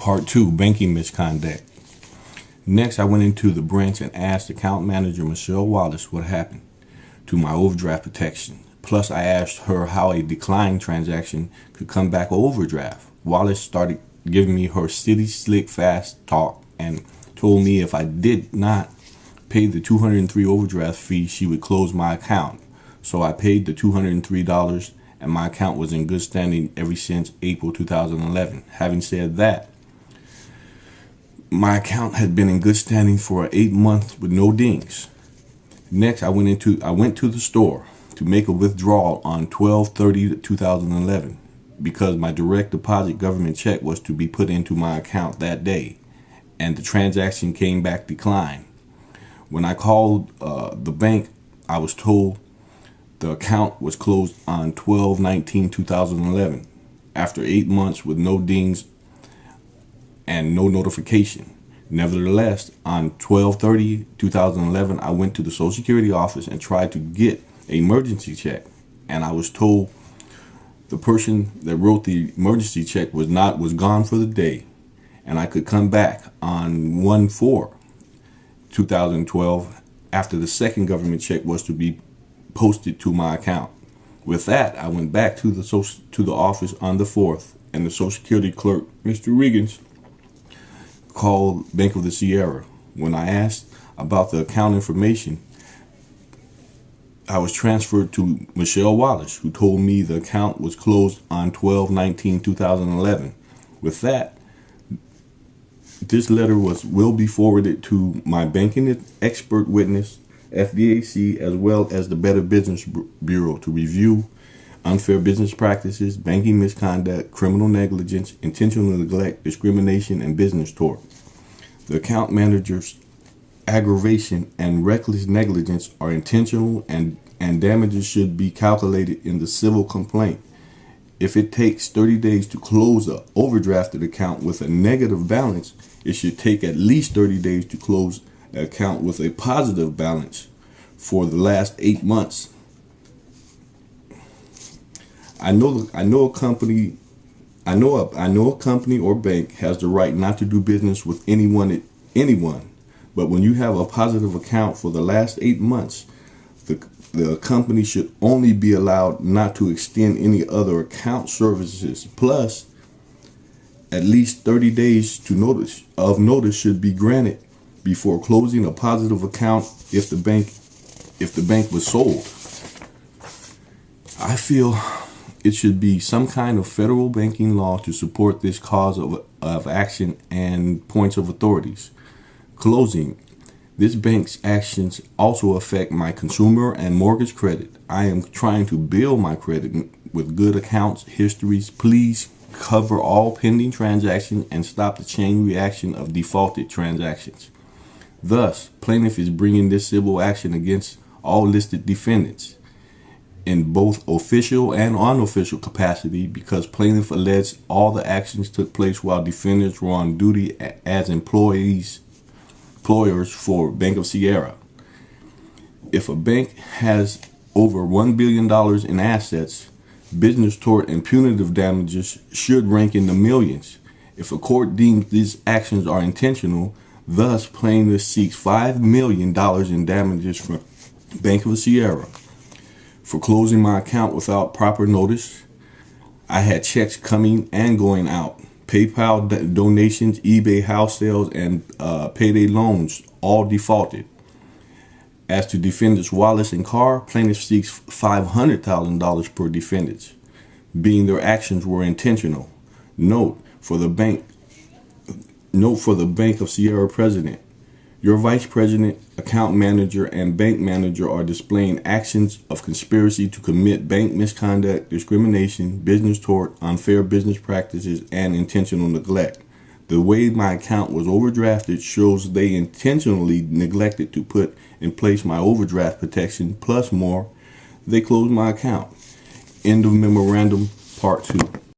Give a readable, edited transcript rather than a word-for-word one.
Part 2, Banking Misconduct. Next, I went into the branch and asked account manager Michelle Wallace what happened to my overdraft protection. Plus, I asked her how a declined transaction could come back overdraft. Wallace started giving me her city slick fast talk and told me if I did not pay the $203 overdraft fee, she would close my account. So I paid the $203 and my account was in good standing ever since April 2011. Having said that, my account had been in good standing for 8 months with no dings. Next, I went to the store to make a withdrawal on 12/30/2011 because my direct deposit government check was to be put into my account that day, and the transaction came back declined. When I called the bank, I was told the account was closed on 12/19/2011 after 8 months with no dings and no notification. Nevertheless, on 12/30/2011, I went to the Social Security office and tried to get an emergency check, and I was told the person that wrote the emergency check was gone for the day, and I could come back on 1/4/2012 after the second government check was to be posted to my account. With that, I went back to the office on the 4th, and the Social Security clerk, Mr. Riggins, called Bank of the Sierra. When I asked about the account information, I was transferred to Michelle Wallace, who told me the account was closed on 12/19/2011. With that, this letter will be forwarded to my banking expert witness, FDAC, as well as the Better Business Bureau to review unfair business practices, banking misconduct, criminal negligence, intentional neglect, discrimination, and business tort. The account manager's aggravation and reckless negligence are intentional, and damages should be calculated in the civil complaint. If it takes 30 days to close an overdrafted account with a negative balance, it should take at least 30 days to close an account with a positive balance for the last 8 months. I know a company or bank has the right not to do business with anyone, but when you have a positive account for the last 8 months, the company should only be allowed not to extend any other account services. Plus, at least 30 days notice should be granted before closing a positive account if the bank was sold. I feel it should be some kind of federal banking law to support this cause of action and points of authorities. Closing. This bank's actions also affect my consumer and mortgage credit. I am trying to build my credit with good accounts histories. Please cover all pending transactions and stop the chain reaction of defaulted transactions. Thus, plaintiff is bringing this civil action against all listed defendants in both official and unofficial capacity because plaintiff alleged all the actions took place while defendants were on duty as employers for Bank of Sierra. If a bank has over $1 billion in assets, business tort and punitive damages should rank in the millions. If a court deems these actions are intentional, thus plaintiff seeks $5 million in damages from Bank of Sierra for closing my account without proper notice. I had checks coming and going out. PayPal donations, eBay house sales, and payday loans all defaulted. As to defendants Wallace and Carr, plaintiff seeks $500,000 per defendant, being their actions were intentional. Note for the Bank of Sierra president, your vice president, account manager, and bank manager are displaying actions of conspiracy to commit bank misconduct, discrimination, business tort, unfair business practices, and intentional neglect. The way my account was overdrafted shows they intentionally neglected to put in place my overdraft protection, plus more. They closed my account. End of memorandum, part 2.